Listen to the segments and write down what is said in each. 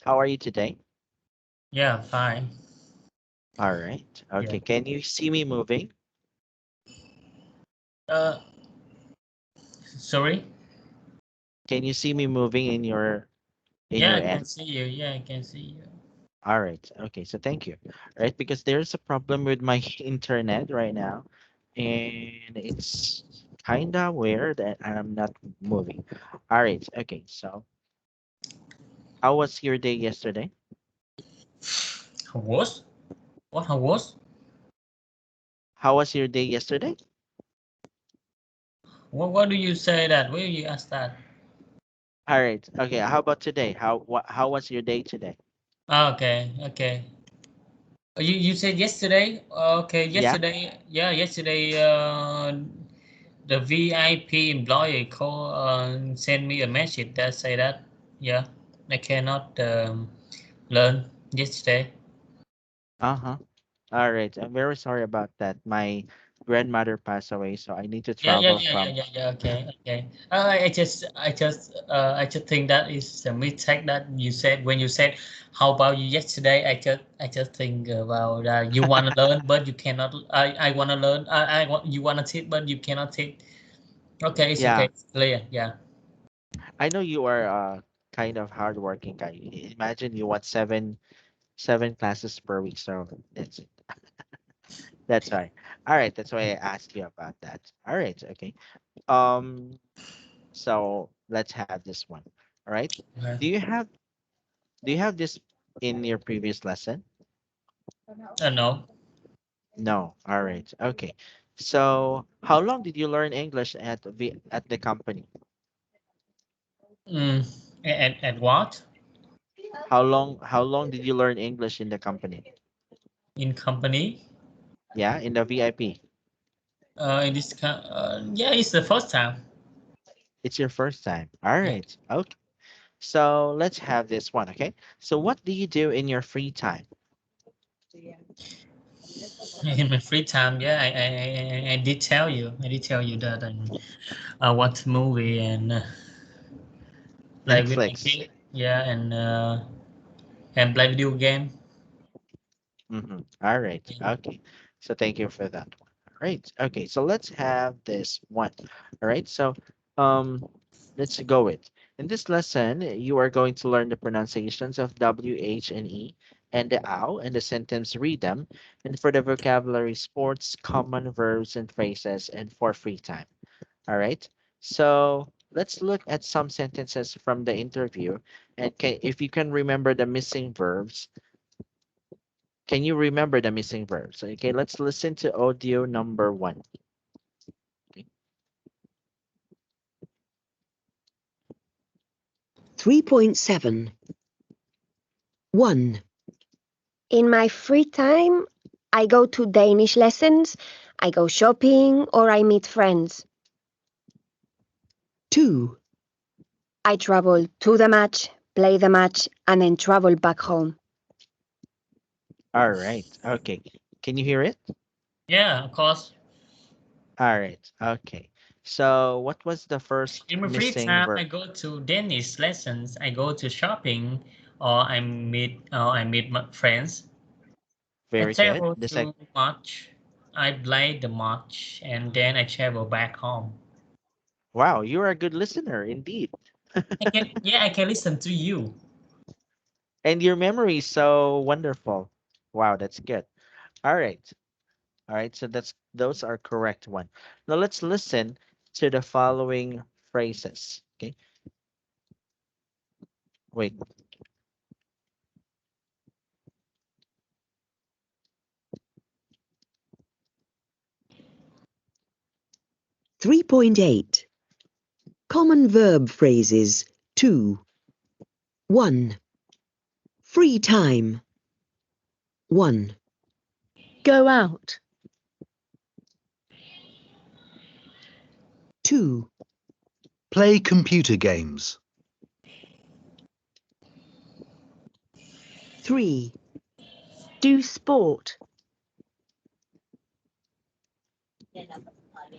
How are you today? Yeah, fine. All right. Yeah. Okay. Can you see me moving? Uh, sorry. Can you see me moving in Yeah, your I can end? see you. Yeah, I can see you. All right. Okay. So thank you. All right, because there's a problem with my internet right now, and it's kinda weird that I'm not moving. All right. Okay. So how was your day yesterday? How was? What? How was? How was your day yesterday? What do you say that? Where you ask that? All right. Okay. How about today? How was your day today? Okay, okay. You said yesterday? Okay, Yeah. yesterday. Yeah, yesterday. The VIP employee call send me a message that say that yeah, I cannot learn yesterday. Uh-huh. All right. I'm very sorry about that. My grandmother passed away, so I need to Yeah, yeah, travel yeah, yeah, from. yeah, yeah. Okay, okay. I just think that is a mistake that you said when you said, "How about you yesterday?" I just think about you wanna learn, but you cannot. I wanna learn. I want you wanna teach, but you cannot teach. Okay, it's okay. Yeah, It's clear. Yeah. I know you are kind of hardworking guy. Imagine you want seven classes per week, so that's why. All right, that's why I asked you about that. All right, okay. Um, so let's have this one. All right. Okay. Do you have do you have this in your previous lesson? No. No. All right. Okay. So, how long did you learn English at the company? Mm, at what? How long did you learn English in the company? In company? Yeah, in the VIP. Yeah, it's the first time. It's your first time. All Yeah. right. Okay. So, let's have this one, okay? So, what do you do in your free time? In my free time, yeah, I did tell you. I did tell you that I watch movie and play with my Netflix. kid. Yeah, and play video game. Mm-hmm. All right. Okay. So, thank you for that one. All right. Okay. So, let's have this one. All right. So, um, let's go with. In this lesson, you are going to learn the pronunciations of W, H, and E, and the ow, and the sentence read them. And for the vocabulary, sports, common verbs and phrases, and for free time. All right. So let's look at some sentences from the interview. And if you can remember the missing verbs, can you remember the missing verbs? Okay, let's listen to audio number one. Okay. 3.7. 1, In my free time, I go to Danish lessons, I go shopping, or I meet friends. 2, I travel to the match, play the match, and then travel back home. All right. Okay. Can you hear it? Yeah, of course. All right. Okay. So what was the first In my free missing time, verb? I go to Danish lessons. I go to shopping, or I meet my friends. I Very good. travel The sec. to match. I play the match, and then I travel back home. Wow, you're a good listener indeed. I can listen to you. And your memory is so wonderful. Wow, that's good. All right. All right. So those are correct one. Now let's listen to the following phrases. Okay. Wait. 3.8. Common verb phrases 2. 1. Free time. 1. Go out. 2. Play computer games. 3. Do sport.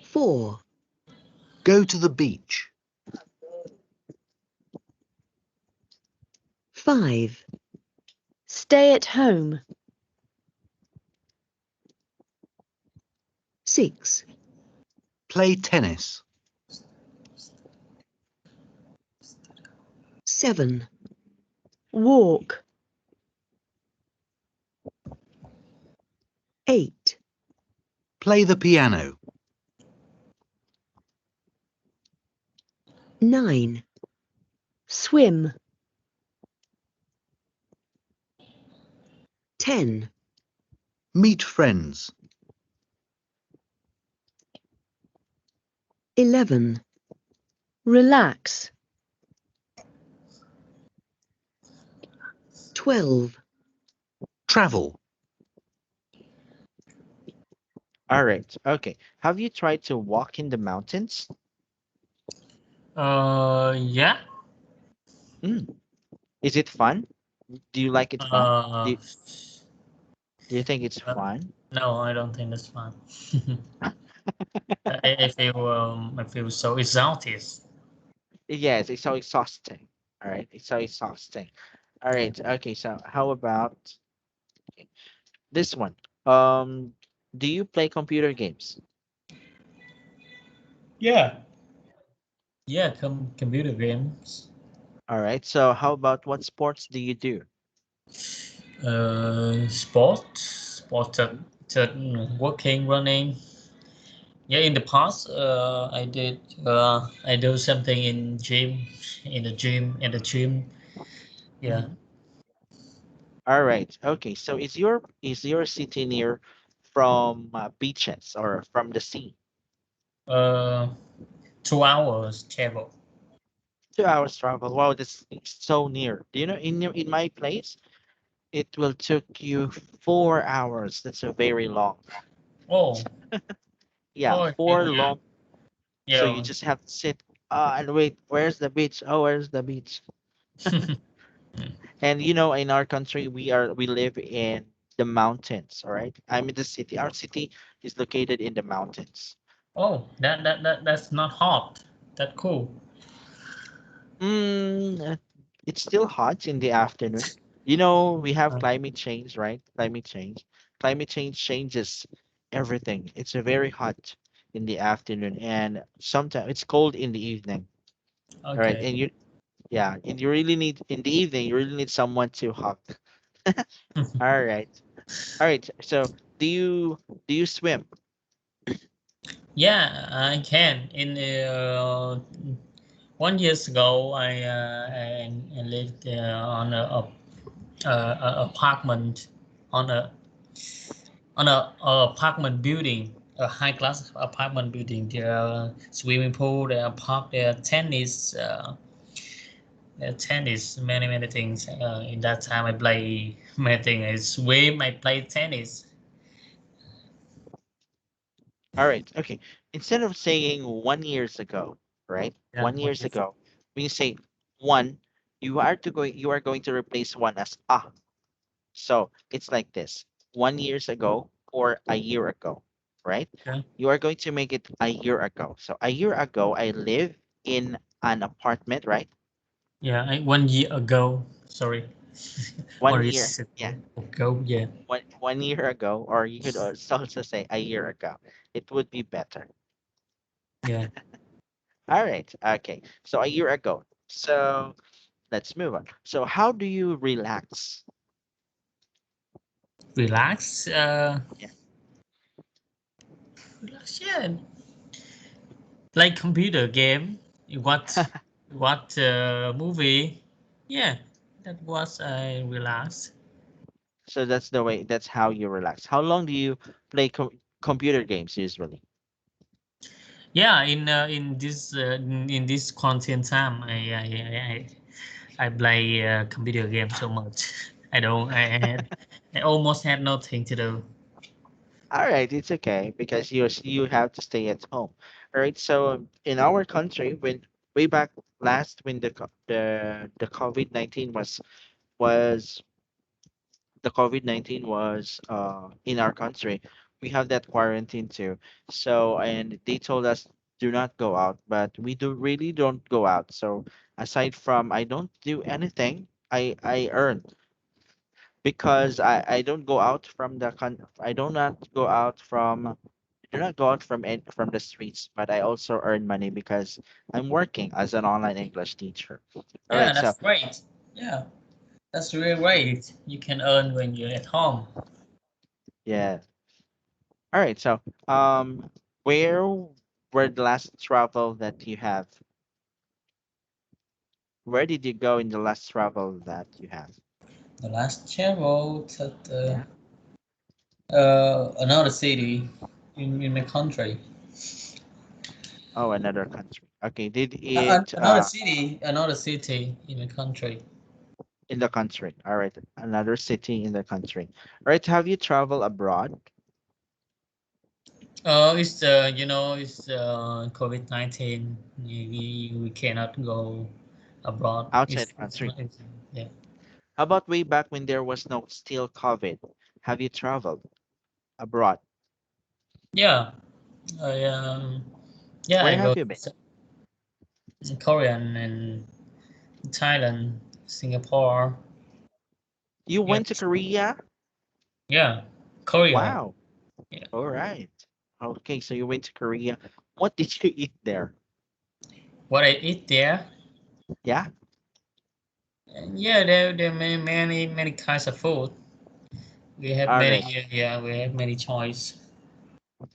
4. Go to the beach. 5, Stay at home. 6, Play tennis. 7, Walk. 8, Play the piano. 9, Swim. 10, Meet friends. 11, Relax. 12, Travel. All right. Okay. Have you tried to walk in the mountains? Yeah. Mm. Is it fun? Do you like it fun? Uh, Do you think it's uh, fun? no, I don't think that's fun. I feel so exhausted. Yes, it's so exhausting. All right. It's so exhausting. All right. Okay. So how about this one? Um, do you play computer games? Yeah. Yeah, computer games. All right. So how about what sports do you do? Sport, working, running. Yeah, in the past, I do something in the gym. Yeah. Mhm. All right. Okay. So is your city near from beaches or from the sea? Uh, 2 hours travel. 2 hours travel. Wow, that's so near. Do you know in my place it will took you 4 hours. That's a very long. Oh, Yeah, oh, four yeah, long. So you yeah. just have to sit and wait. Where's the beach? Oh, where's the beach? And in our country, we live in the mountains. All right. I'm in the city. Our city is located in the mountains. Oh, that's not hot. That cool. It's still hot in the afternoon. We have Uh, climate change, right? Climate change. Climate change changes everything. It's a very hot in the afternoon, and sometimes it's cold in the evening. All right, okay. and yeah, and you really need in the evening. You really need someone to hug. All right, all right. So, do you swim? Yeah, I can. In 1 years ago, I lived on a apartment on a apartment building, a high class apartment building. There are swimming pool, there are park, there are tennis, many things. In that time, I play many things. I swim, I play tennis. All right, okay. Instead of saying 1 years ago, right? Yeah, 1 years ago, when you say one, you are going to replace one as ah. So it's like this: 1 years ago or a year ago, right? yeah, You are going to make it a year ago. So a year ago, I live in an apartment, right? yeah. 1 year ago. Sorry, One one year, years yeah, ago. Yeah, one year ago, or you could also say a year ago. It would be better. yeah. All right, okay. So a year ago. So let's move on. So how do you relax? Relax. Yeah. Relax. Yeah, like computer game. What movie? Yeah, that was I relax. So that's the way. That's how you relax. How long do you play computer games usually? Yeah, in this content time, I play computer game so much. I don't. I almost had nothing to do. All right, it's okay because you have to stay at home. All right. So in our country, when way back last when the COVID-19 was the COVID-19 was in our country, we have that quarantine too. So and they told us do not go out, but we do really don't go out. So aside from I don't do anything, I earn because I don't go out from the I do not go out from I do not go out from the streets, but I also earn money because I'm working as an online English teacher. All Yeah, right, so that's great. Yeah, that's really great. You can earn when you're at home. yeah. All right, so where were the last travel that you have? Where did you go in the last travel that you have? The last travel to Yeah. another city in my country. Oh, another country. Okay, did it Another city in the country. in the country? All right, another city in the country. All right, have you traveled abroad It's it's COVID-19. We cannot go abroad. outside the It's country? not. Yeah. How about way back when there was no still COVID? Have you traveled abroad? Yeah. Yeah. Where I go have to you been? Korean and Thailand, Singapore. You Yeah. went to Korea? Yeah. Korea. Wow. Yeah. All right. Okay, so you went to Korea. What did you eat there? What I eat there? Yeah. And yeah, there are many kinds of food. We have All many. right. Yeah, we have many choice.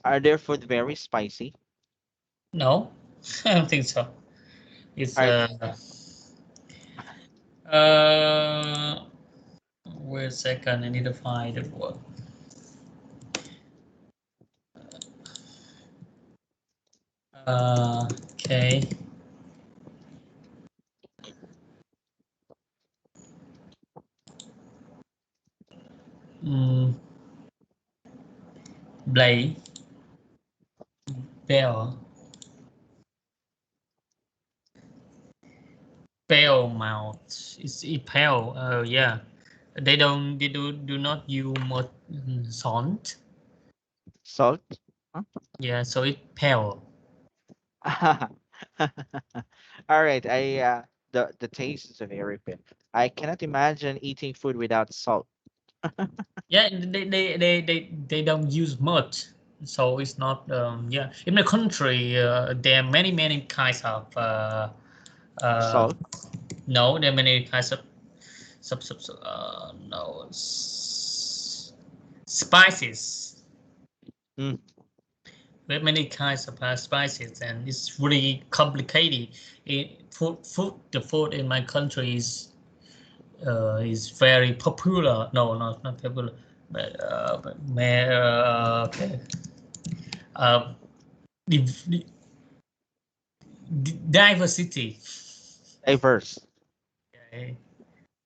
Are their food very spicy? No, I don't think so. It's All right. uh wait a second. I need to find the word. Okay. Mm, Blade, Bell, Bell mouth. It's pale. Yeah. They do not use much salt. Salt? Huh? Yeah, so it pale. All right. The taste is very good. I cannot imagine eating food without salt. Yeah, they don't use much, so it's not. Yeah, in the country, there are many kinds of. Uh, Salt? no, there are many kinds of no spices. Mm, We have many kinds of spices, and it's really complicated. The food in my country is very popular. No, not popular, okay. Uh, the diversity. diverse. Okay.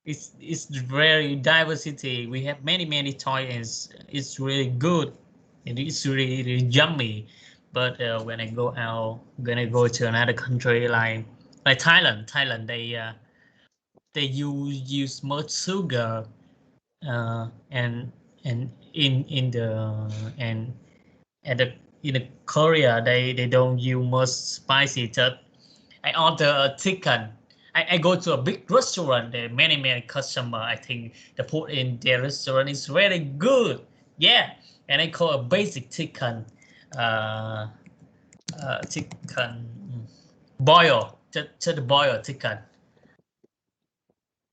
It's very diversity. We have many toys. It's really good. And it's really yummy. But when I go to another country like Thailand, they use much sugar, and in the and at the in the Korea they don't use much spicy. Just I order a chicken. I go to a big restaurant. There are many customer. I think the food in their restaurant is very good. Yeah, and I call a basic chicken. Uh, Chicken boil. Just boil chicken.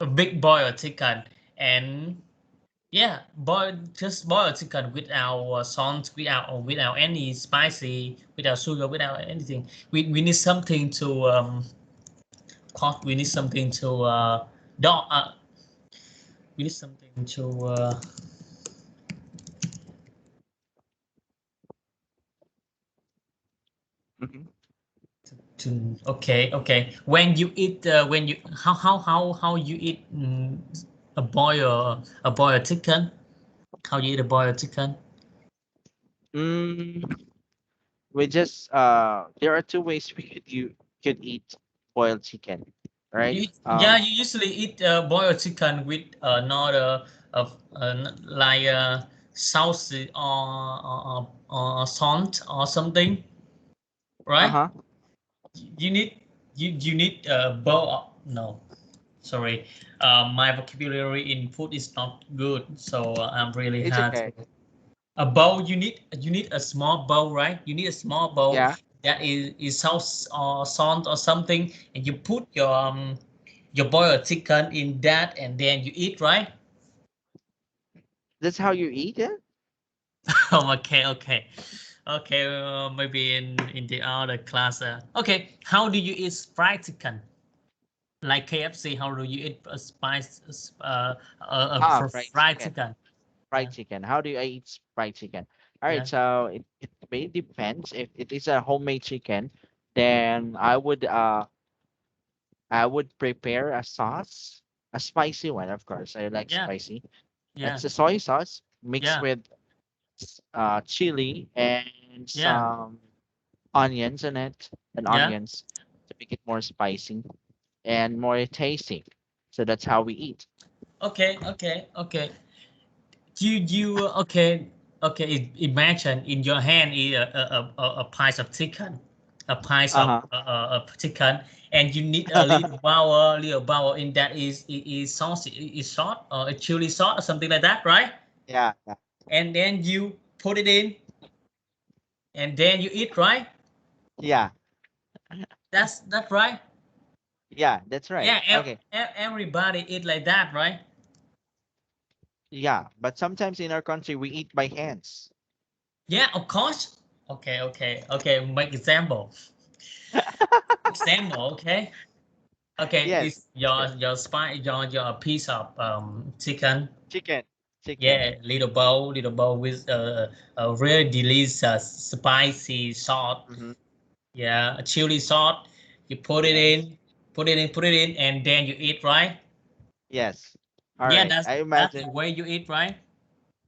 A big boil chicken, and yeah, boil chicken without salt, without any spicy, without sugar, without anything. We need something to we need something to do we need something Mhm. to okay. When you how you eat a boiled chicken? How you eat a boiled chicken? Mm, we just there are two ways we could eat boiled chicken, right? Yeah, you usually eat boiled chicken with not like sauce or salt or something, right? Uh-huh. You need you need bowl. No. Sorry, my vocabulary in food is not good, so I'm really It's hard okay. to. A bowl, you need a small bowl, right? You need a small bowl Yeah, that is sauce or salt or something, and you put your boiled chicken in that, and then you eat, right? that's how you eat it. Oh, okay, okay, okay. Maybe in the other class. Okay, how do you eat fried chicken? Like KFC, how do you eat a spice Ah, fried fried chicken. chicken? Fried Yeah, chicken. How do I eat fried chicken? All right, yeah, so it may depends. If it is a homemade chicken, then I would prepare a sauce, a spicy one, of course. I like yeah, spicy. yeah, It's a soy sauce mixed yeah, with chili and yeah, some onions in it, and yeah. onions to make it more spicy and more tasty. So that's how we eat. Okay, okay, okay. You okay, okay. Imagine in your hand is a piece of chicken, a piece Uh of chicken, and you need a huh. little bowl in that is sauce, is salt or a chili sauce or something like that, right? Yeah, yeah, And then you put it in, and then you eat, right? yeah, That's right. yeah. That's right. Yeah, Okay. everybody eat like that, right? Yeah, but sometimes in our country we eat by hands. Yeah, of course. Okay, okay, okay. Make example. Example, okay. Okay, Yes. it's Okay. your piece of chicken. Chicken. Chicken. Yeah, little bowl with a really delicious spicy salt. Mm-hmm. Yeah, a chili salt. You put it Yes. in, put it in, and then you eat, right? Yes. All Yeah, right. I that's the imagine. way you eat, right?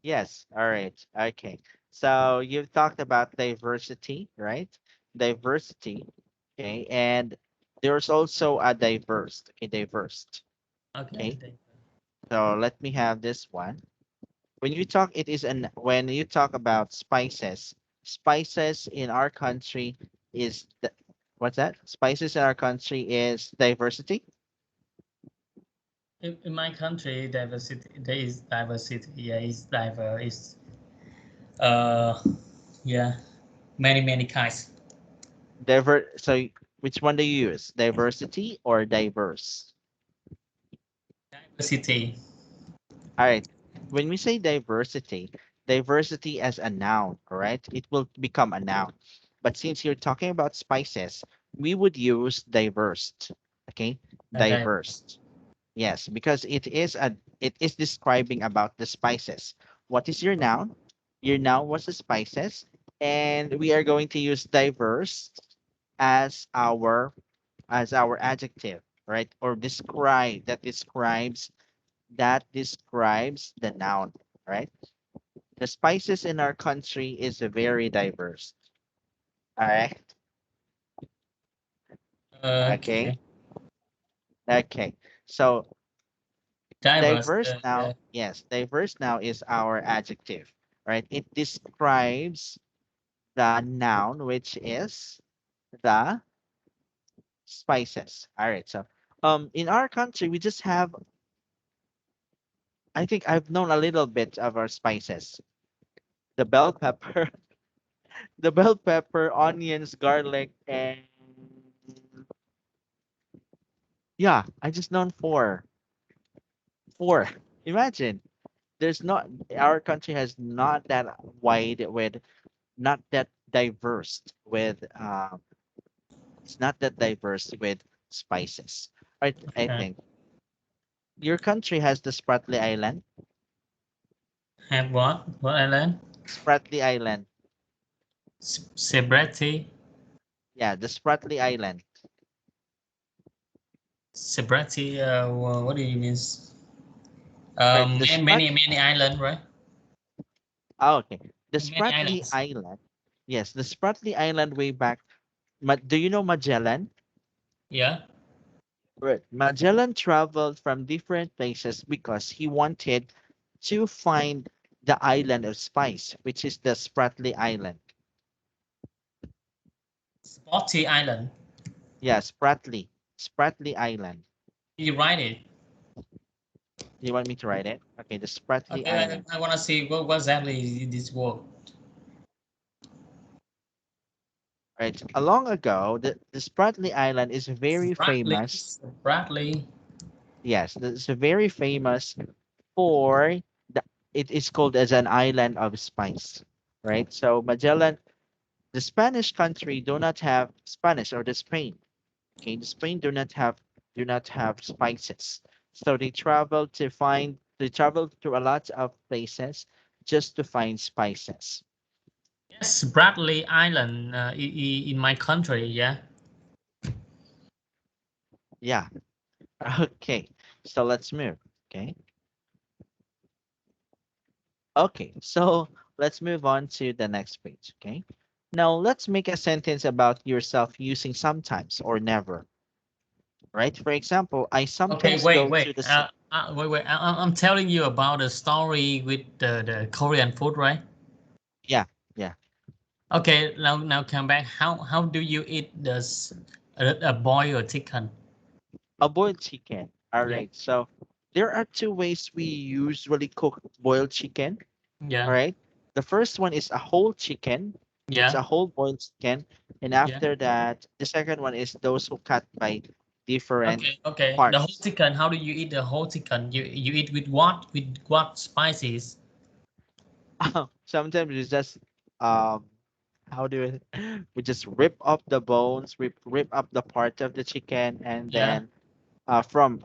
Yes. All right. Okay. So you've talked about diversity, right? Diversity. Okay. And there's also a diverse. Okay. Diverse. Okay. Okay. So let me have this one. When you talk, it is an when you talk about spices, spices in our country is what's that? Spices in our country is diversity. In my country, diversity there is diversity. Yeah, it's diverse. Uh, yeah, many kinds. So which one do you use? Diversity or diverse? Diversity. All right. When we say diversity, diversity as a noun, all right, it will become a noun. But since you're talking about spices, we would use diverse. Okay, diverse. Diverse. Yes, because it is describing about the spices. What is your noun? Your noun was the spices, and we are going to use diverse as our adjective, right? Or describes the noun, right? The spices in our country is very diverse. All right. Okay. Okay. Okay. So Diverse. diverse now, Yeah. yes, diverse now is our adjective, right? It describes the noun, which is the spices. All right. So, in our country, we just have. I think I've known a little bit of our spices. The bell pepper, the bell pepper, onions, garlic, and yeah, I just known four. Four. Imagine there's not our country has not that wide with not that diverse with it's not that diverse with spices. Right, I Okay. think your country has the Spratly Island. Have what? What island? Spratly Island. Celebrity. Yeah, the Spratly Island. Celebrity. What do you mean? Right, the Many island, right? okay. The Many Spratly islands. Island. Yes, the Spratly Island way back. Do you know Magellan? Yeah. Right. Magellan traveled from different places because he wanted to find the island of spice, which is the Spratly Island. Spotty Island. Yeah, Spratly Island. You write it. You want me to write it? Okay, the Spratly Okay, Island. I want to see what exactly is this word. Right. A long ago, the Spratly Island is very Bradley. famous. Bradley. Yes, it's very famous for the. It is called as an island of spice, right? So Magellan, the Spanish country do not have Spanish or the Spain. Okay, the Spain do not have spices, so they travel to a lot of places just to find spices. Yes, Bradley Island in my country. Yeah. Yeah. Okay. So let's move. Okay. Okay. So let's move on to the next page. Okay. Now let's make a sentence about yourself using sometimes or never. Right. For example, I Okay, sometimes wait, go wait. to the. Wait. I'm telling you about the story with the Korean food, right? Yeah. Yeah. Okay, now come back. How do you eat this a boiled chicken? A boiled chicken. All Yeah, right. So there are two ways we usually cook boiled chicken. All yeah, right. The first one is a whole chicken. It's yeah. a whole boiled chicken. And Yeah. after that, the second one is those who cut by different Okay, okay. The whole parts. chicken. How do you eat the whole chicken? You eat with what? With what spices? Sometimes it's just um how do we we just rip up the bones, rip up the part of the chicken, and Yeah. then from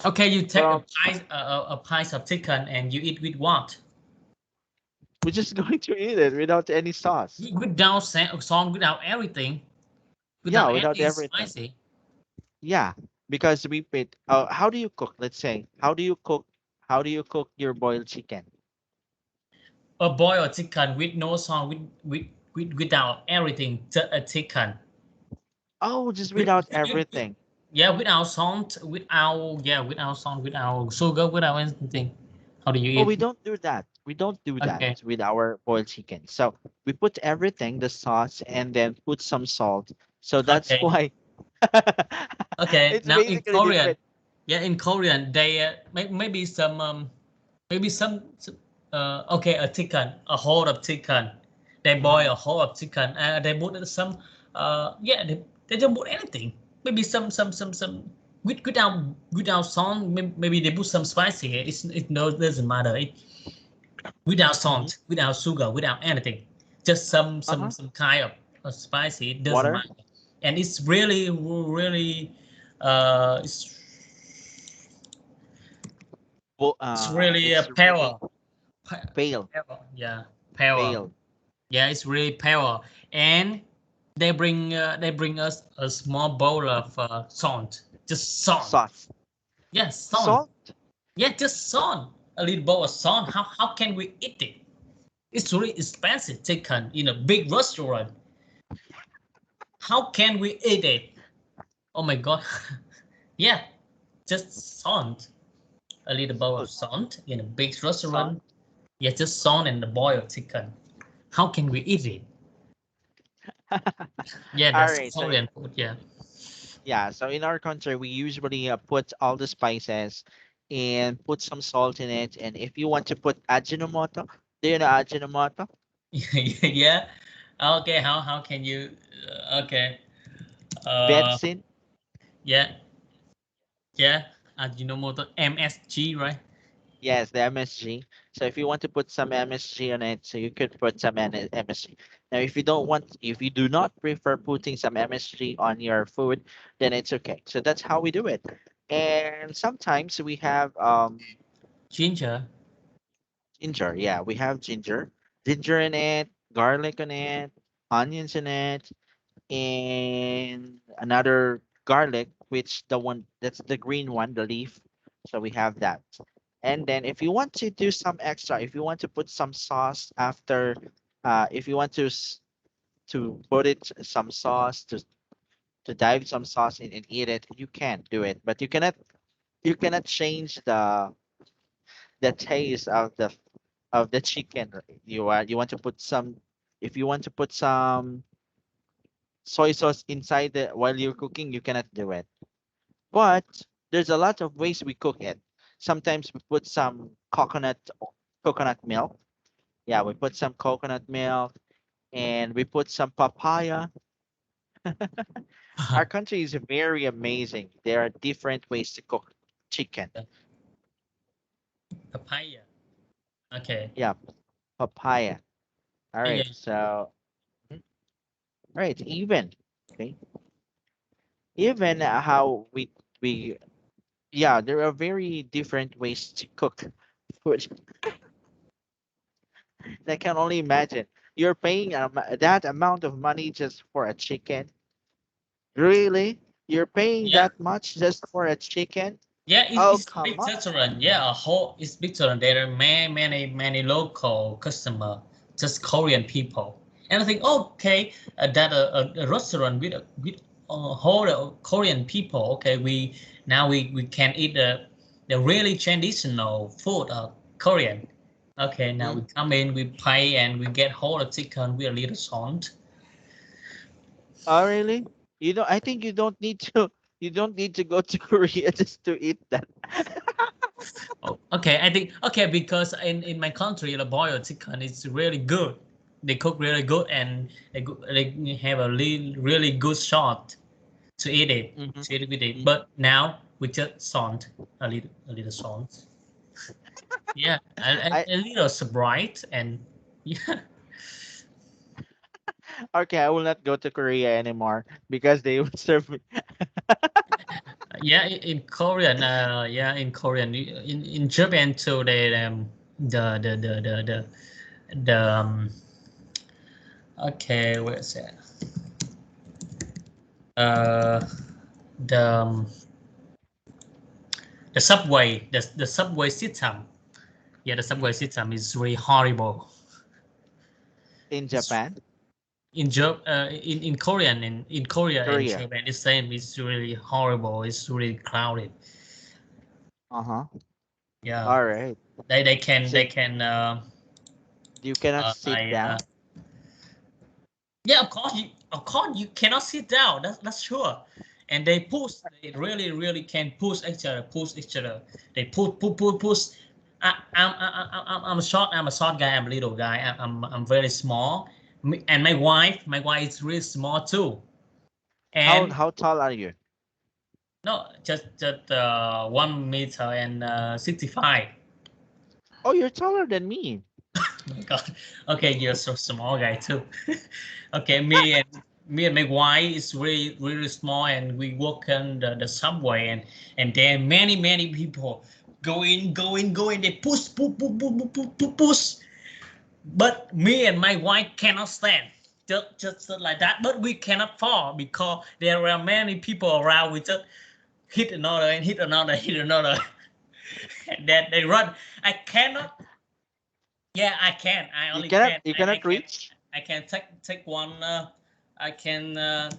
Okay, you take from a piece of chicken and you eat with what? we're just going to eat it without any sauce. Without salt, without everything, Yeah, without without any everything. spicy. Yeah, because we put how do you cook? Let's say, how do you cook your boiled chicken? A boiled chicken with no salt, without everything, just a chicken. Oh, just With, without with everything. yeah, without salt, without salt, without sugar, without anything. How do you Oh, eat? we don't do that. We don't do that Okay, with our boiled chicken. So we put everything, the sauce, and then put some salt. So that's okay, why okay. it's Now in basically Korean, different. yeah, in Korean, they maybe some okay, a chicken, a whole of chicken. They boil Mhm. a whole of chicken. They put some yeah, they don't put anything. Maybe some without salt. Maybe they put some spicy. It no doesn't matter. Without Mhm. salt, without sugar, without anything. Just some Uh-huh. kind of spicy. It doesn't Water. matter. And it's really it's Well, a it's really power. pale, Power. Yeah, power. pale Yeah, it's really power. And they bring us a small bowl of salt. Just salt. sauce. Yes, salt. Salt. Yeah, just salt. A little bowl of salt. How can we eat it? It's really expensive chicken in a big restaurant. How can we eat it? Oh my god. Yeah, just salt. A little bowl of Salt. salt in a big Salt. restaurant. Yeah, just salt and the boiled chicken. How can we eat it? Yeah, All that's right. So Korean food. Yeah. yeah, so in our country, we usually put all the spices and put some salt in it. And if you want to put ajinomoto, do you know ajinomoto? Yeah. Okay. How can you? Okay. Uh. Betsin? Yeah. Yeah. Ajinomoto MSG, right? Yes, the MSG. So if you want to put some MSG on it, so you could put some MSG. Now, if you do not prefer putting some MSG on your food, then it's okay. So that's how we do it. And sometimes we have Ginger. ginger. Yeah, we have ginger in it, garlic on it, onions in it, and another garlic, which the one that's the green one, the leaf. So we have that. And then if you want to do some extra, if you want to put some sauce after, if you want to put it some sauce to dive some sauce in and eat it, you can do it, but you cannot change the taste of the chicken. You want to put some. If you want to put some soy sauce inside the while you're cooking, you cannot do it. But there's a lot of ways we cook it. Sometimes we put some coconut milk. Yeah, we put some coconut milk and we put some papaya. Our country is very amazing. There are different ways to cook chicken. Papaya. Okay. Yeah, papaya. All Yeah, right. So, mhm. All right, even okay, even how we yeah, there are very different ways to cook food. I can only imagine you're paying that amount of money just for a chicken. Really? You're paying yeah. that much just for a chicken? Yeah, Oh, it's come big on. restaurant. Yeah, a whole it's big restaurant. There are many local customer, just Korean people. And I think, okay, that a restaurant with a whole Korean people. Okay, we can eat the really traditional food of Korean. Okay, now we Mm. come in, we pay, and we get whole chicken with a little salt. Oh, really? You don't. I think you don't need to. You don't need to go to Korea just to eat that. Oh, okay, I think okay because in my country the boiled chicken is really good. They cook really good and they have a really good shot to eat it Hmm. to eat it with it. Hmm. But now we just salt a little salt. Yeah, I a little Sprite and yeah. okay. I will not go to Korea anymore because they will serve me. Yeah, in Korean, yeah, in Korean, in Japan too, they the okay, where's that? Uh, the the subway, the subway system. Yeah, the subway Mhm. system is really horrible. In It's Japan, in Korean in Korea and Korea. Japan, the same. It's really horrible. It's really crowded. Uh huh. Yeah, All right. they So can you cannot sit I down. yeah, of course you cannot sit down. That's sure. And they push. They really can push each other. Push each other. They push. I'm short. I'm a short guy. I'm a little guy. I'm very small. And my wife is really small too. And How tall are you? no, just 1 meter and 65. Oh, you're taller than me. Oh my God. Okay, you're so small guy too. Okay, me and my wife is really small, and we walk on the subway, and there many people go in. They push. But me and my wife cannot stand. Just like that. But we cannot fall because there are many people around. We just hit another and hit another, hit another, and then they run. I cannot. Yeah, I can. I only can. You cannot I can. reach I can take one. I can hand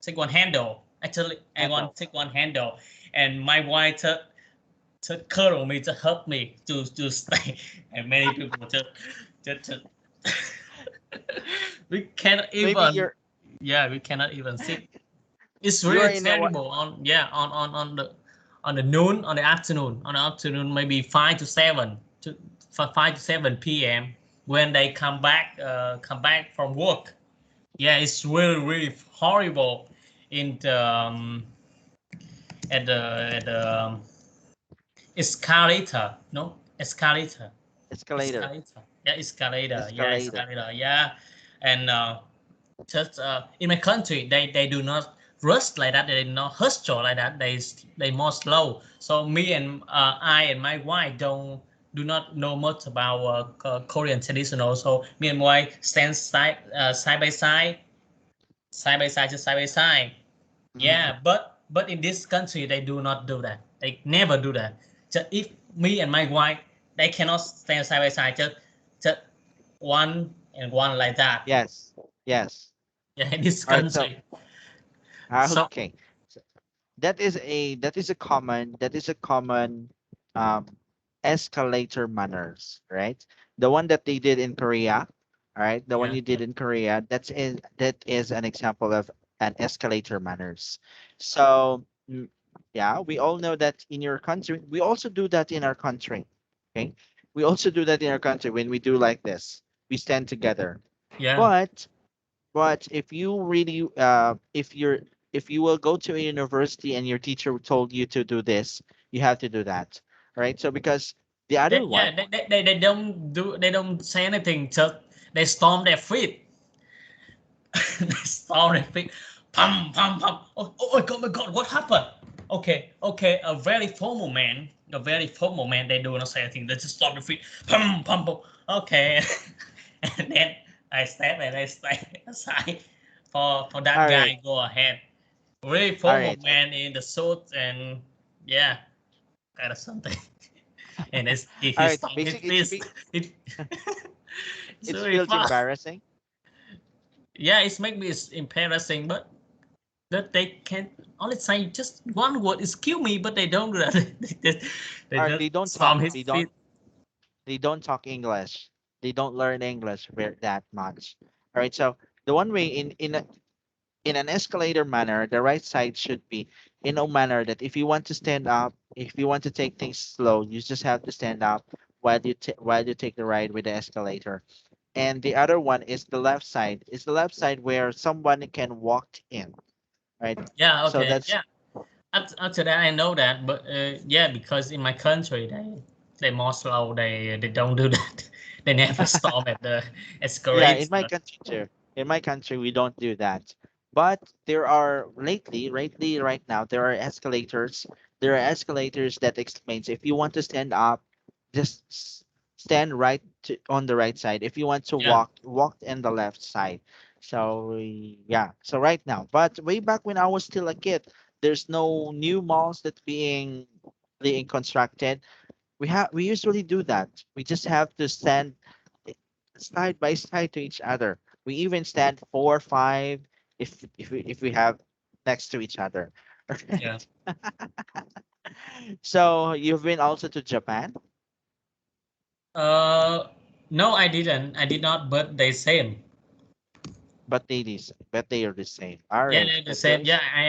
take one handle. Actually, I handle. want to take one handle, and my wife to cuddle me to help me to stay. And many people just we cannot Maybe even. Yeah, we cannot even sit. It's you are really in a terrible on yeah on the noon on the afternoon maybe 5 to 7 to 5 to 7 p.m. when they come back from work. Yeah, it's really horrible in the at the escalator. No, escalator. escalator. Escalator. Yeah, escalator. Yeah, Escalator. escalator. Yeah, and just in my country they do not rush like that. They do not hustle like that. They more slow. So me and I and my wife don't do not know much about Korean traditional. So me and my wife stand side by side, just side by side. Mhm. Yeah, but in this country they do not do that. They never do that. Just if me and my wife, they cannot stand side by side. Just one and one like that. Yes. Yes. Yeah, in this All right. So country. So okay. So that is a common um escalator manners, right? The one that they did in Korea, all right, the one Yeah, you did in Korea, that is an example of an escalator manners. So yeah, we all know that in your country, we also do that in our country. Okay, we also do that in our country when we do like this. We stand together. yeah, But if you really if you will go to a university and your teacher told you to do this, you have to do that. Right? So because the other yeah. one, They don't do. They don't say anything. Just they storm their feet. They storm their feet. Pum pum pum. Oh my god! What happened? Okay. A very formal man. A very formal man. They do not say anything. They just storm their feet. Pum pum pum. Okay. And then I step and I stay aside for that all right, guy go ahead. Really all formal right, man in the suit and yeah, kind of something. And all he right. stomped his Basically, it's fist. It, it's it really feels fun. embarrassing. Yeah, it's make me embarrassing, but that they can only say just one word is kill me, but they don't do that. They All right, just stomp his feet. they don't talk English. They don't learn English that much. All right, so the one way in an escalator manner, the right side should be in a manner that if you want to stand up, if you want to take things slow, you just have to stand up while you take the ride with the escalator. And the other one is the left side. Is the left side where someone can walk in, right? Yeah, So okay, that's yeah. After that, I know that, but yeah, because in my country, they more slow. They don't do that. They never stop at the yeah, in my escalator. country too. In my country, we don't do that. But there are lately, right now, there are escalators. There are escalators that explains if you want to stand up, just stand on the right side. If you want to Yeah, walk in the left side. So yeah. So right now, but way back when I was still a kid, there's no new malls that being constructed. We usually do that. We just have to stand side by side to each other. We even stand 4 5 if we have next to each other. yeah. Alright. So you've been also to Japan, Uh, no, I didn't. I did not. But they same. but they are the same. All Yeah, right, they're the that same. Yeah, goes.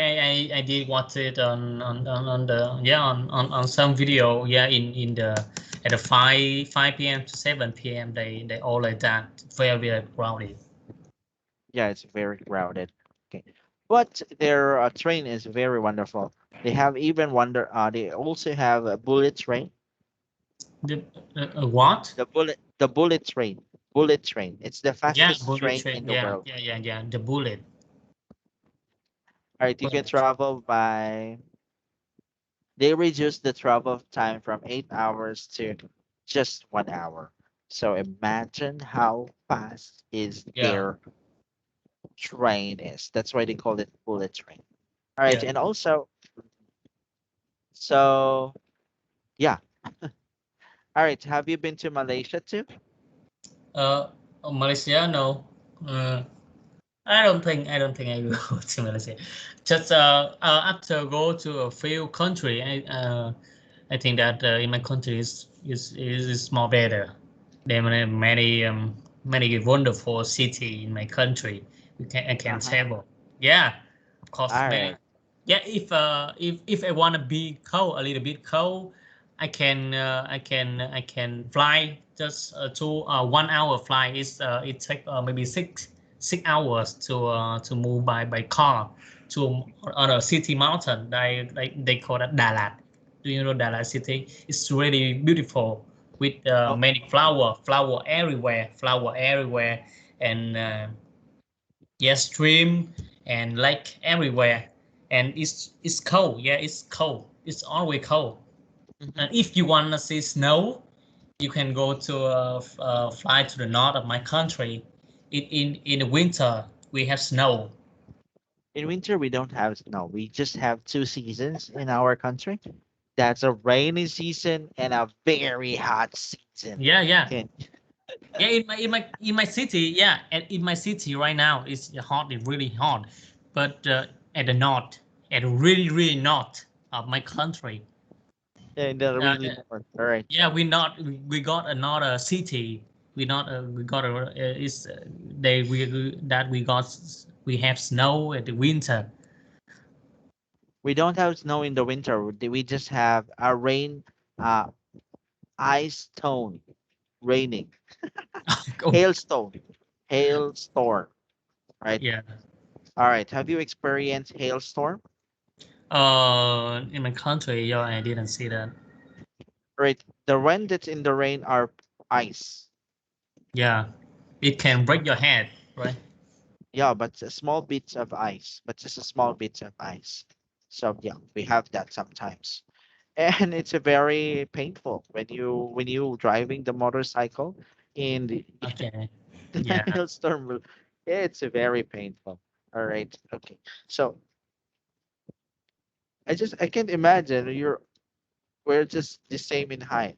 I did watch it on the yeah on some video. Yeah, in the at the 5 p.m. to 7 p.m. They all like that. Very crowded. Yeah, it's very crowded. Okay, but their train is very wonderful. They have even wonder. They also have a bullet train. The what? The bullet train. Bullet train. It's the Yeah, fastest bullet train train. in the Yeah, world. yeah. The bullet. All right, you can Bullet. travel by. They reduced the travel time from 8 hours to just 1 hour. So imagine how fast is Yeah, their train is. That's why they call it bullet train. All right, yeah. and also, so yeah. All right, have you been to Malaysia too? Uh, Malaysia, no. Uh, I don't think I will go to Malaysia. Just after go to a few country, I think that in my country is more better. There are many wonderful city in my country. I can Uh-huh. travel. Yeah, of course, All many. right. Yeah, if I want to be cold a little bit cold, I can fly just to 1 hour fly. It take maybe 6 hours to move by car to on a city mountain. They call it Dalat. Do you know Dalat city? It's really beautiful with Oh, many flower everywhere, and yes, stream and lake everywhere, and it's cold. Yeah, it's cold. It's always cold. mhm. And if you want to see snow, you can go to fly to the north of my country. In the winter, we have snow. In winter, we don't have snow. We just have two seasons in our country. That's a rainy season and a very hot season. Yeah, yeah, Okay. yeah. In my city, yeah, and in my city right now, it's hot. It's really hot, but at the north, at the really north of my country, And they're uh, really north. All right. yeah, we got another city. We not we got is they we that we have snow at the winter. We don't have snow in the winter. We just have a rain, uh, ice stone raining, Oh, hailstone, hailstorm, right? yeah. All right. Have you experienced hailstorm? In my country, yeah, I didn't see that. Right. The one that's in the rain are ice. Yeah, it can break your head, right? Yeah, but small bits of ice, but just a small bits of ice. So yeah, we have that sometimes. And it's a very painful when you driving the motorcycle in the Okay. the Yeah. hailstorm. It's a very painful. All right. Okay. So I can't imagine we're just the same in height.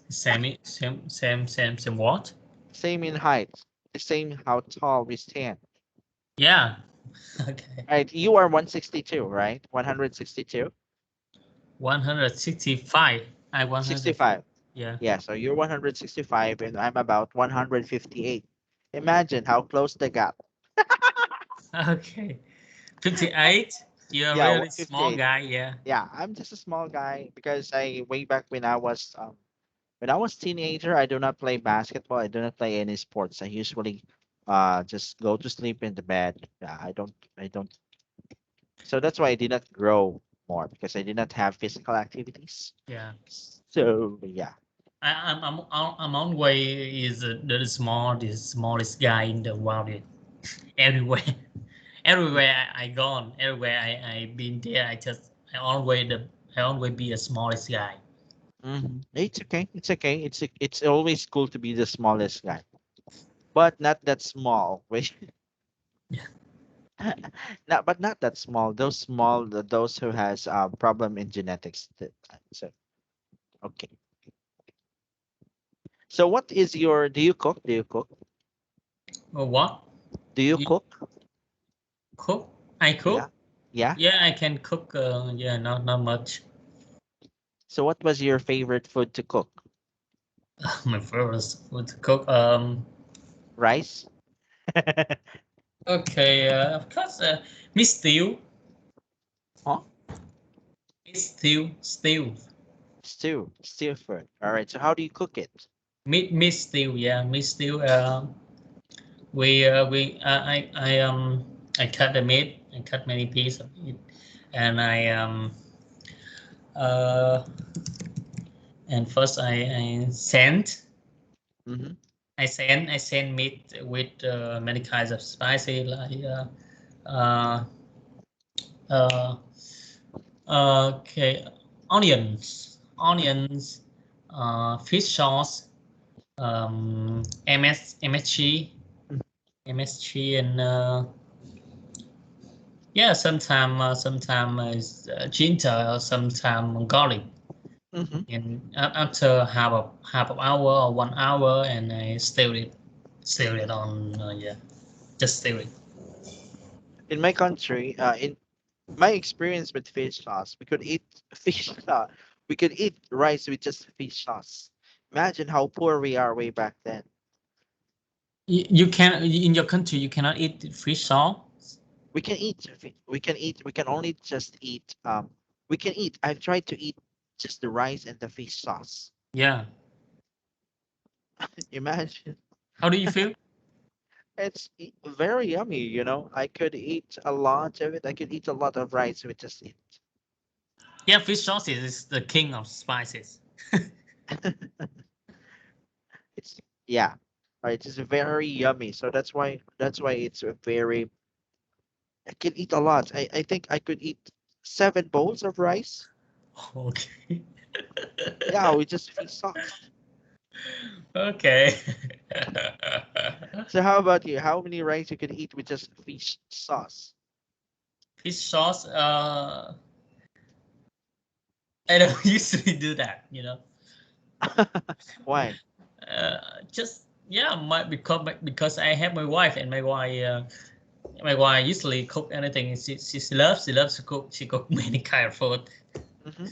Same what? Same in height. The same how tall we stand. Yeah. Okay. Right. You are 162, right? 162? 165. I 100. 65. Yeah. Yeah, so you're 165 and I'm about 158. Imagine how close the gap. Okay. 58. You're a Yeah, really small 58. guy. Yeah. Yeah, I'm just a small guy because I way back when I was teenager, I do not play basketball. I do not play any sports. I usually just go to sleep in the bed. Yeah, I don't. So that's why I did not grow more because I did not have physical activities. Yeah. So yeah. I'm on way is the smallest guy in the world. Everywhere. Everywhere I gone, everywhere I been there, I always be the smallest guy. It's okay. It's okay. It's always cool to be the smallest guy, but not that small. Wait, Yeah. not that small. Those small, those who has problem in genetics. So okay. So what is your? Do you cook? Do you cook? What? Do you You cook? cook? I Yeah, cook? yeah. Yeah, I can cook. Yeah, not much. So what was your favorite food to cook? My favorite food to cook. Rice? Okay. Of course. Miss stew. Huh? Stew. Stew food. All right. So how do you cook it? Meat stew. Yeah, meat stew. We I cut the meat. I cut many pieces of meat, and uh first I sand. Mm-hmm. I sand meat with many kinds of spicy like uh, uh, okay, onions, fish sauce, MSG, and yeah, sometime is ginger, sometime garlic. Mm-hmm. And after half of hour or 1 hour, and I stir it on yeah, just stir it. In my country, in my experience with fish sauce, we could eat fish sauce. We could eat rice with just fish sauce. Imagine how poor we are way back then. You can in your country you cannot eat fish sauce. We can eat. We can eat. We can only just eat. We can eat. I've tried to eat just the rice and the fish sauce. Yeah. Imagine. How do you feel? It's very yummy. I could eat a lot of it. I could eat a lot of rice with just it. Yeah, fish sauce is the king of spices. It's yeah. Right. It's very yummy. So that's why it's a very I can eat a lot. I think I could eat 7 bowls of rice. Okay. Yeah, we just fish sauce. Okay. So how about you? How many rice you could eat with just fish sauce? Fish sauce. I don't usually do that. Why? Just yeah, because I have my wife, and my wife usually cook anything. She loves to cook. She cook many kind of food. Hmm.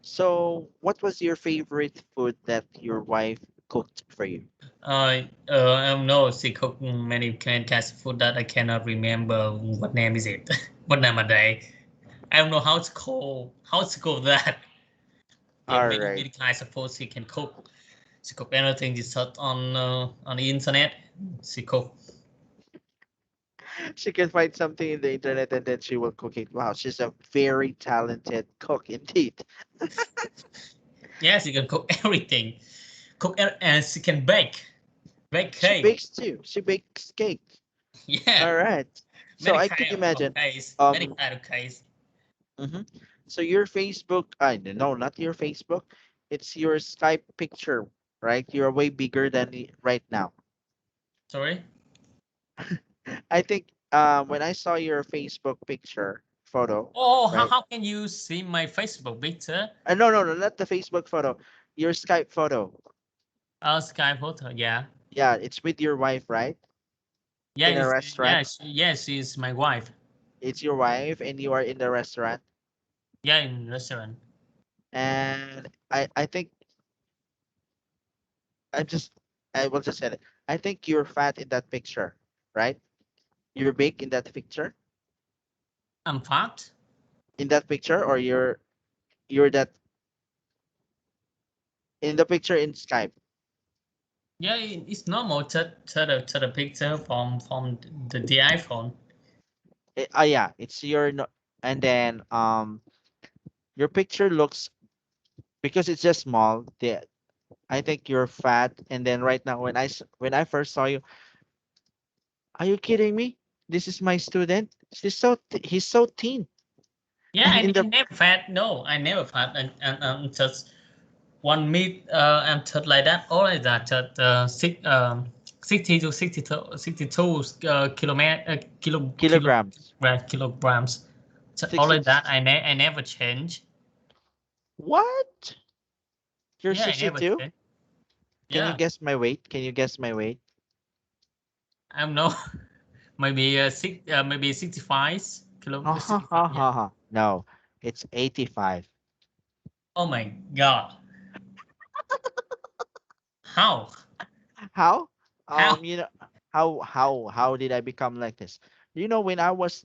So what was your favorite food that your wife cooked for you? No, she cooked many kinds of food that I cannot remember. What name is it? What name are they? I don't know how to call that. Yeah, All many right. many kinds of food she can cook. She cook anything you search on the internet. She cook. She can find something in the internet and then she will cook it. Wow, she's a very talented cook indeed. Yeah, she can cook everything. And she can bake She cake. bakes too. She bakes cake. Yeah, All right. So many I could kind of imagine. cakes. Many Um. kind of cakes. Mhm. So your Facebook, no, not your Facebook. It's your Skype picture, right? You're way bigger than right now. Sorry. I think when I saw your Facebook picture photo, Oh, how, right? how can you see my Facebook picture? No, no, no, not the Facebook photo. Your Skype photo. Sky photo. Yeah, Yeah, it's with your wife, right? yeah, In a restaurant. she's my wife. It's your wife, and you are in the restaurant. Yeah, in restaurant. And I think I just, I will just say it. I think you're fat in that picture, right? You're big in that picture. I'm fat. In that picture, or you're that in the picture in Skype. Yeah, it's normal to the picture from the iPhone. Yeah, it's your no, and then your picture looks, because it's just small. The I think you're fat, and then right now when I first saw you, are you kidding me? This is my student. He's so thin. Yeah, And in I the never fat. No, I never fat, and just 1 meet and just like that. All like that. Just 60 to 62 kilograms, kilograms. So all 60 like to that. 60. I never change. What? You're Yeah, I never 62? change. Can you Yeah, guess my weight? Can you guess my weight? I'm no maybe 65 Ha kilo ha ha 65. Yeah. ha ha. No, it's 85. Oh my God. How? How? How? You know, how did I become like this? You know, when I was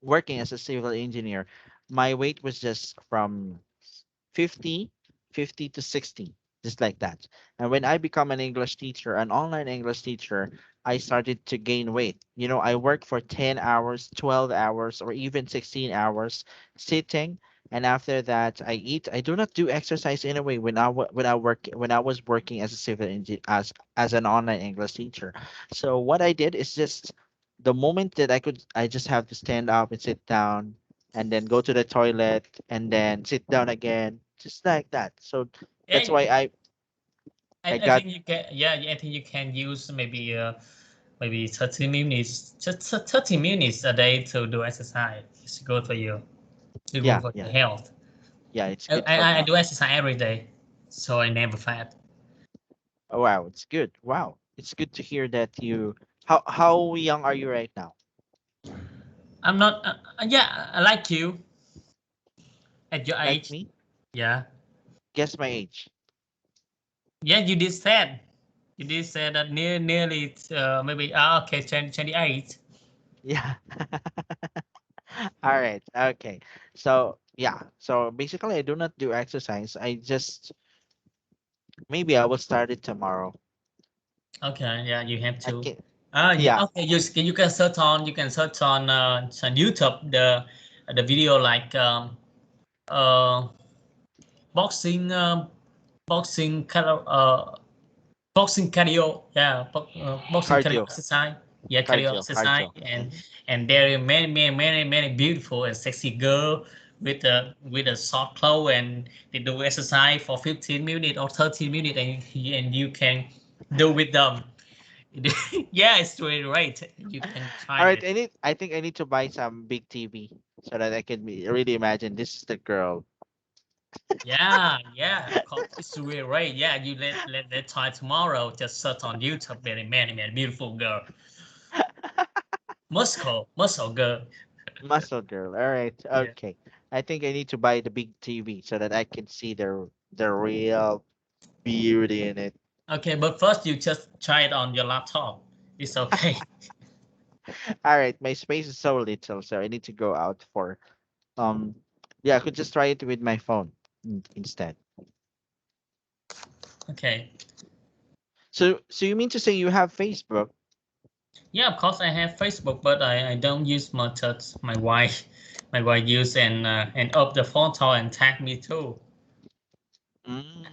working as a civil engineer, my weight was just from 50, 50 to 60, just like that. And when I become an English teacher, an online English teacher, I started to gain weight. You know, I work for 10 hours, 12 hours, or even 16 hours sitting. And after that, I eat. I do not do exercise anyway when I was working as a civil engineer, as an online English teacher. So what I did is just the moment that I just have to stand up and sit down and then go to the toilet and then sit down again, just like that. So that's Yeah, why I I got, think you can. Yeah, I think you can use maybe 30 minutes, just 30 minutes a day to do exercise. It's good for you. It's good yeah, for yeah, your health. yeah, it's I, good for I health. do exercise every day, so I never fat. Oh, wow, it's good. Wow, it's good to hear that you. How young are you right now? I'm not. Yeah, I like you at your Like age. me? Yeah, Guess my age. yeah. You did said. You did say that nearly maybe okay 28. Yeah. All right. Okay. So yeah. So basically, I do not do exercise. I just, maybe I will start it tomorrow. Okay, yeah, you have I to. can. Yeah, Yeah. okay. You can search on YouTube the video like uh boxing boxing kind boxing cardio. Yeah, boxing cardio Cardio. exercise. Yeah, cardio Cardio. exercise, Cardio. and there are many beautiful and sexy girl with a short clothes, and they do exercise for 15 minutes or 30 minutes, and you can do with them. Yeah, it's really great. You can All try right, it. I think I need to buy some big TV so that I can really imagine this is the girl. Yeah, yeah, of course. It's really great. Yeah, you let try tomorrow. Just search on YouTube. Very many beautiful girl. Muscle girl. Muscle girl. All right. Yeah. Okay. I think I need to buy the big TV so that I can see the real. beauty in it. Okay, but first you just try it on your laptop. It's okay. All right, my space is so little, so I need to go out for um. Yeah, I could just try it with my phone instead. Okay. So you mean to say you have Facebook? Yeah, of course I have Facebook, but I don't use much. My wife use and up the photo and tag me too.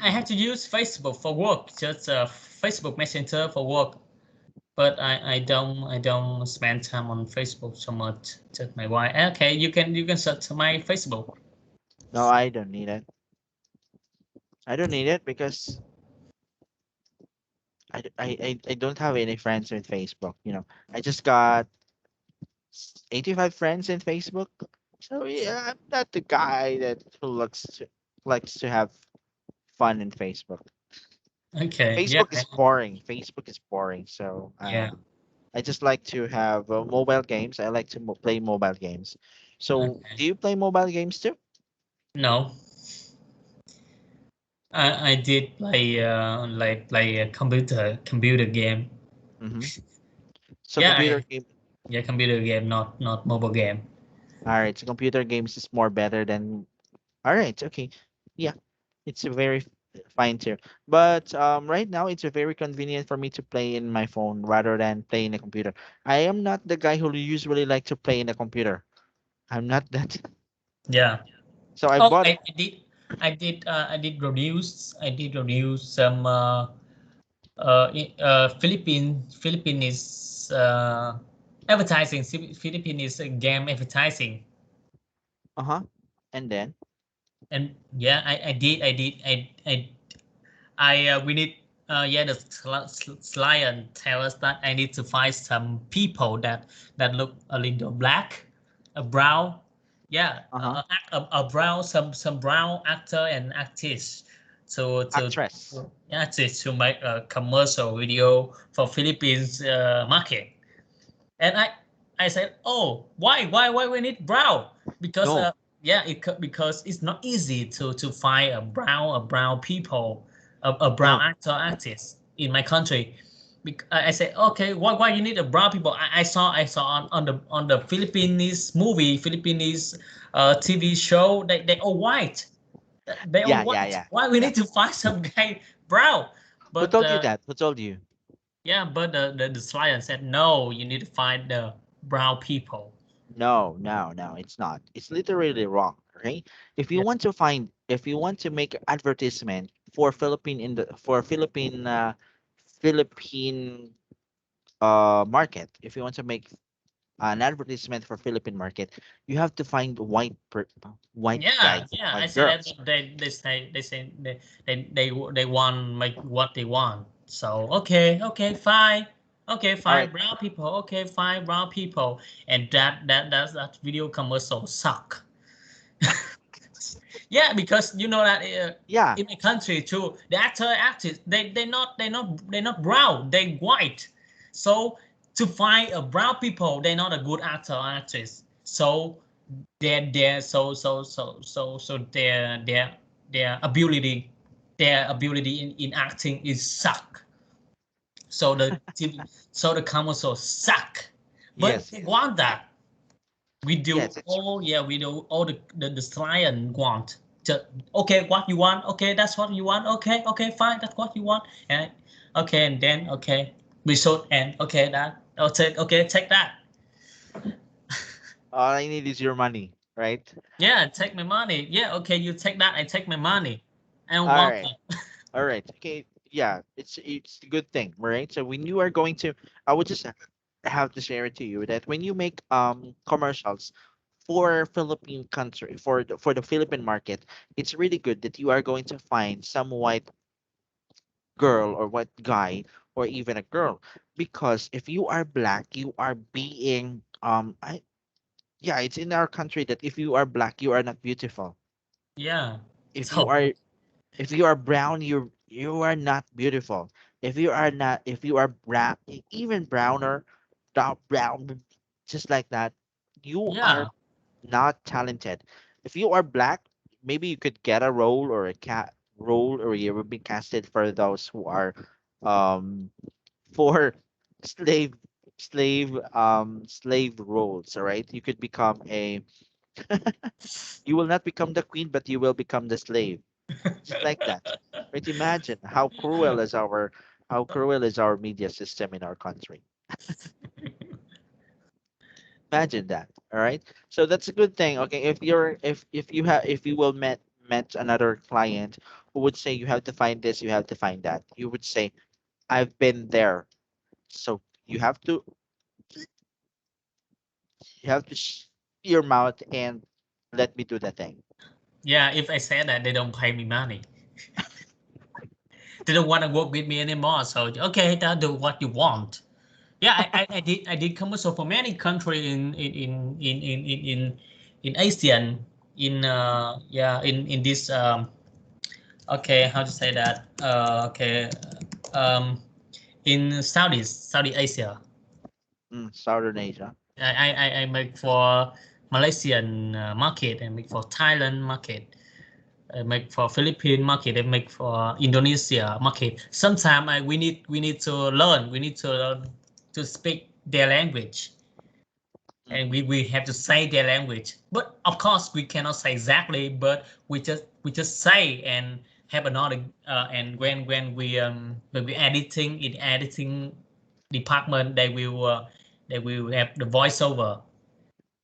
I have Mm. to use Facebook for work, just Facebook Messenger for work. But I don't spend time on Facebook so much. Just my wife. Okay, you can search my Facebook. No, I don't need it. I don't need it because I don't have any friends with Facebook. I just got 85 friends in Facebook. So yeah, I'm not the guy that who likes to have fun in Facebook. Okay, yeah, Facebook is boring. Facebook is boring. So yeah. I just like to have mobile games. I like to play mobile games. So Okay. do you play mobile games too? No, I did play a computer game. Mm-hmm. So Yeah, computer game. yeah, computer game, not mobile game. All right. So computer games is more better than. All right. Okay. Yeah. It's a very fine too. But right now it's a very convenient for me to play in my phone rather than play in a computer. I am not the guy who usually like to play in a computer. I'm not that. Yeah. So I Oh, bought. I did produce some Philippines advertising. Philippines game advertising. Uh-huh. And then. And yeah, I we need yeah, the lion tell us that I need to find some people that look a little black, a brown, yeah, Uh-huh. a brown, some brown actor and actress to Actress. actress to make a commercial video for Philippines market. And I said, oh, why we need brown? Because No. yeah, because it's not easy to find a brown people, a brown No. actor artist in my country. I said, okay, why you need a brown people? I saw on the Philippines movie, Philippines TV show, they all white. They all Yeah, yeah, white. yeah. Why we Yeah. need to find some guy brown? Who But told you that? Who told you? yeah, but the lion said no. You need to find the brown people. No, no, no, it's not. It's literally wrong, okay? Yeah, If you want to make advertisement for Philippine market, if you want to make an advertisement for Philippine market, you have to find white yeah, guys, yeah. I white said that girls. they want make what they want. So fine, All right. brown people. Okay, fine, brown people. And that video commercial suck. Yeah, because you know that Yeah. in my country too, the actor actors they're not brown, they white. So to find a brown people, they're not a good actor or actress. So their so their ability in acting is suck. So the TV, so the commercial suck. But Yes, they yes. want that. We Yes, do it's all, yeah, we do all the client want. Just, okay, what you want? Okay, that's what you want. Okay, fine, that's what you want. And okay, and then okay, we should and okay that. Take that. all I need is your money, right? Yeah, take my money. Yeah, okay, you take that. I take my money. I don't All want right. that. All right. Okay. Yeah, it's a good thing, right? So when you are going to, I would just have to share it to you that when you make commercials for Philippine country for the Philippine market, it's really good that you are going to find some white girl or white guy or even a girl, because if you are black, you are being I yeah, it's in our country that if you are black, you are not beautiful. Yeah. If you So are if you are brown, you are not beautiful. If you are brown, even browner, dark brown, just like that, you are yeah, not talented. If you are black, maybe you could get a role or a cat. role, or you will be casted for those who are um for slave slave roles. All right, you could become a you will not become the queen, but you will become the slave, just like that. Right? Imagine how cruel is our media system in our country. Imagine that. All right. So that's a good thing. Okay. If you will met another client who would say you have to find this, you have to find that, you would say, I've been there. So you have to your mouth and let me do the thing. Yeah, if I say that, they don't pay me money. They don't want to work with me anymore. So okay, they'll do what you want. Yeah, I did commercial for many country in ASEAN, in this okay, how to say that, okay, um in Saudi Asia. Southern Asia. I make for Malaysian market, I make for Thailand market, I make for Philippine market, I make for Indonesia market. Sometimes we need to learn, we need to learn to speak their language, and Mhm. we have to say their language. But of course we cannot say exactly, but we just say and have another and when we editing in editing department, they will have the voiceover.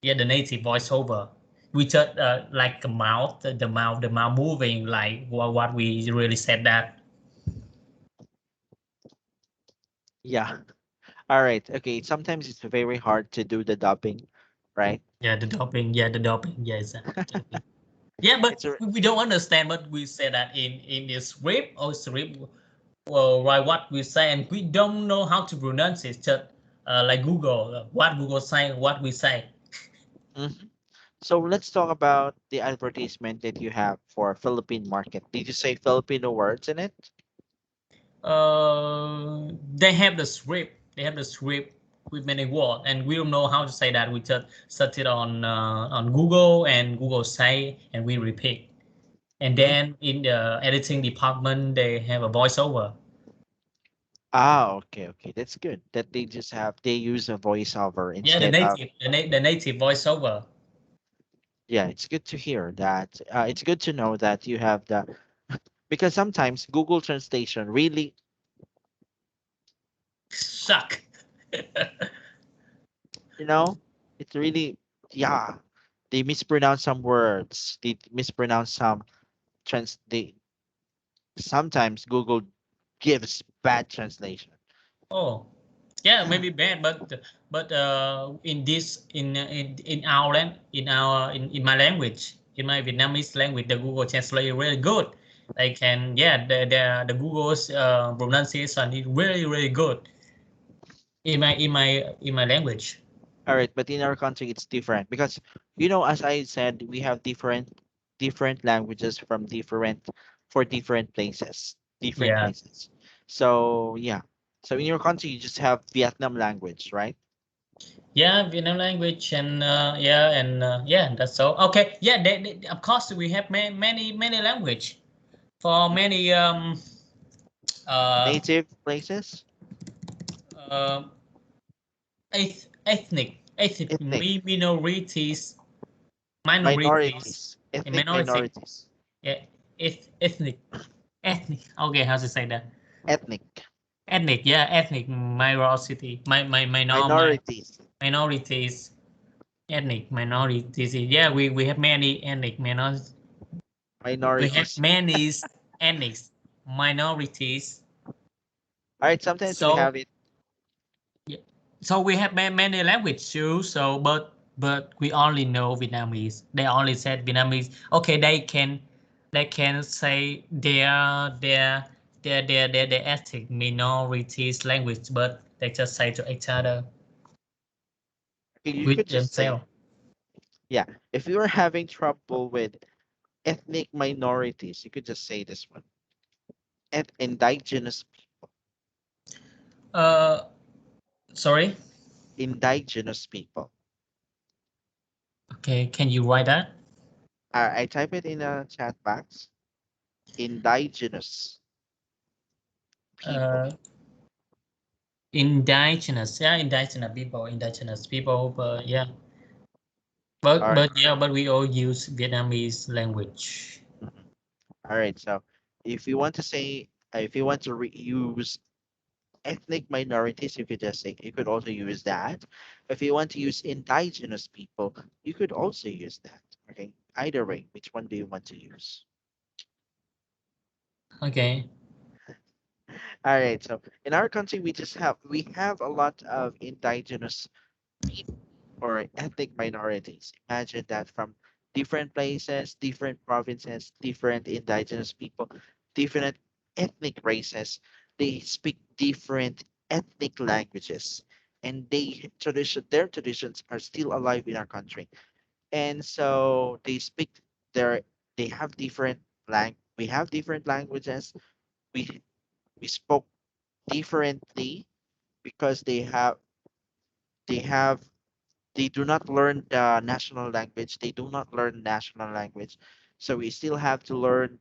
Yeah, the native voiceover. We just like the mouth moving like what we really said that. Yeah. All right. Okay. Sometimes it's very hard to do the dubbing, right? Yeah, the doping. Yeah, the doping. Yeah, exactly. Yeah, but It's a we don't understand, but we say that in the script or script, well, right, what we say, and we don't know how to pronounce it. Just like Google, what Google say, what we say. Mhm. So let's talk about the advertisement that you have for Philippine market. Did you say Filipino words in it? They have the script. They have the script with many words, and we don't know how to say that. We just search it on Google, and Google say, and we repeat. And Mhm. then in the editing department, they have a voiceover. Ah, okay, okay. That's good. That they use a voiceover Yeah, the instead of native, the native voiceover. yeah, it's good to hear that. It's good to know that you have the because sometimes Google Translation really, Suck. you know, it's really yeah, they mispronounce some words. They mispronounce some they sometimes Google gives bad translation. Oh, yeah, maybe bad, but in this in our in my language, in my Vietnamese language, the Google Translate is really good. They can, yeah, the Google's pronunciation is really really good in my language. All right, but in our country it's different because as I said, we have different languages from different places, different Yeah, places. So yeah. So in your country you just have Vietnam language, right? yeah, Vietnam language, and yeah, that's so. Okay, yeah, of course we have many language for Mhm. many uh Native places, uh ethnic ethnic minorities, minorities, minorities, and ethnic minority. minorities, Yeah, ethnic. Okay, how to say that? ethnic Ethnic. Yeah, ethnic minority. My minorities, minorities. Ethnic minorities. Yeah, we have many ethnic minorities. We have minorities. many ethnic minorities. All right, sometimes we So have it. yeah, so we have many language too. So but we only know Vietnamese. They only said Vietnamese. Okay, they can say their ethnic minorities language, but they just say to each other You with could just say, themselves. yeah, if you are having trouble with ethnic minorities, you could just say this one. Indigenous Uh, sorry. indigenous people. Okay, can you write that? I type it in a chat box. Indigenous people. Uh, indigenous, yeah, indigenous people, but yeah, All right. but we all use Vietnamese language. Mhm. All right. So if you want to say, if you want to use ethnic minorities, you could just say, you could also use that. If you want to use indigenous people, you could also use that. Okay. Either way, which one do you want to use? Okay. All right. So in our country, we have a lot of indigenous people or ethnic minorities. Imagine that from different places, different provinces, different indigenous people, different ethnic races. They speak different ethnic languages, and their traditions are still alive in our country. And so their they have different we have different languages. We we spoke differently because they have they do not learn the national language. They do not learn national language. So we still have to learn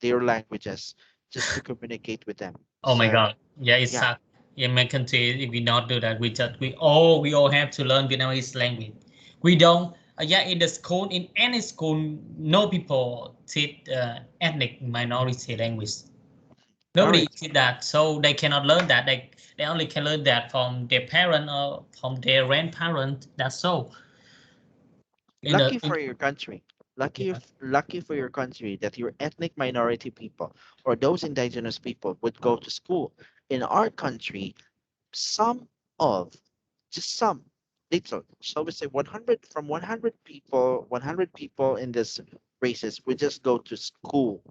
their languages just to communicate with them. Oh my So God. Yeah, it yeah, sucks. In my country, if we not do that, we all have to learn Vietnamese language. We don't. Yeah, in the school, in any school, no people teach ethnic minority language. all Nobody right. teach that, so they cannot learn that. They only can learn that from their parent or from their grandparent. That's so. In the Lucky for your country. Yeah. Lucky for your country that your ethnic minority people or those indigenous people would go to school. In our country, some of just some little, so we say 100 from 100 people in this races we just go to school.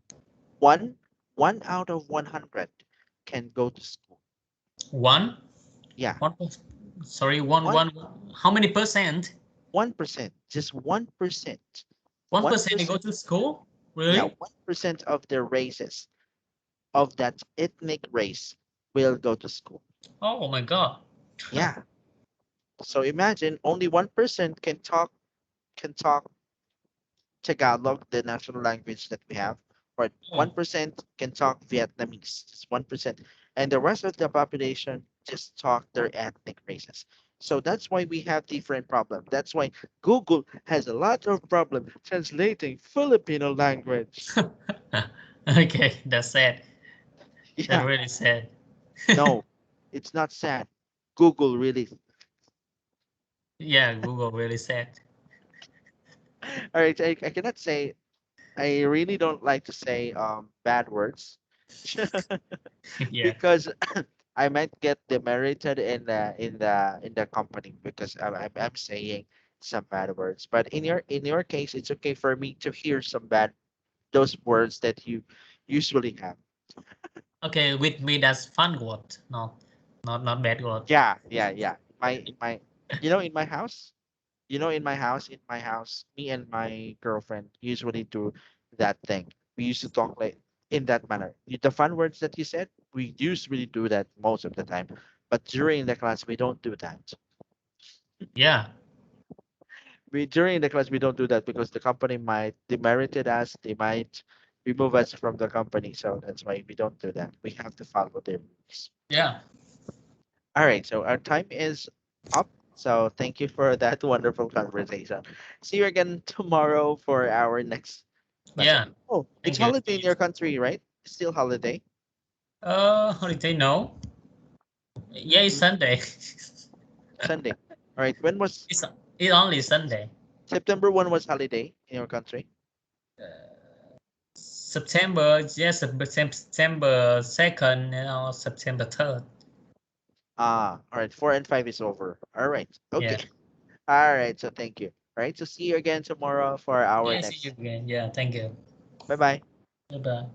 One out of 100 can go to school. One. Yeah, One. Sorry. one One. How many percent? 1%, just 1%, 1% they go 1%. to school? Yeah, Really? 1% of the races of that ethnic race will go to school. Oh my God. Yeah, so imagine only 1% can talk Tagalog, the national language that we have, or Oh, 1% can talk Vietnamese, just 1%. And the rest of the population just talk their ethnic races. So that's why we have different problems. That's why Google has a lot of problem translating Filipino language. okay, that's sad. That's Yeah, really sad. no, it's not sad. Google really. Yeah, Google really sad. All right, I cannot say. I really don't like to say bad words Yeah, because I might get demeritated in the company because I'm saying some bad words. But in your case, it's okay for me to hear some bad those words that you usually have. okay, with me that's fun word, not bad word. Yeah, yeah, yeah. My in my house, in my house, me and my girlfriend usually do that thing. We used to talk like in that manner. The fun words that you said, we usually do that most of the time. But during the class, we don't do that. Yeah, During the class we don't do that because the company might demerited us. They might remove us from the company. So that's why we don't do that. We have to follow their rules. yeah, All right. So our time is up. So thank you for that wonderful conversation. See you again tomorrow for our next lesson. yeah. Oh, it's Thank you. holiday in your country, right? It's still holiday. Holiday, no. Yeah, it's Hmm. Sunday. Sunday. All right. When was it's it's only Sunday. September 1 was holiday in your country? September, yes, September 2nd, September 3rd. Ah, all right. 4 and 5 is over. All right. Okay. Yeah. All right. So thank you. All right. So see you again tomorrow for our Yeah, see you next. again. Yeah, thank you. Bye bye. Bye bye.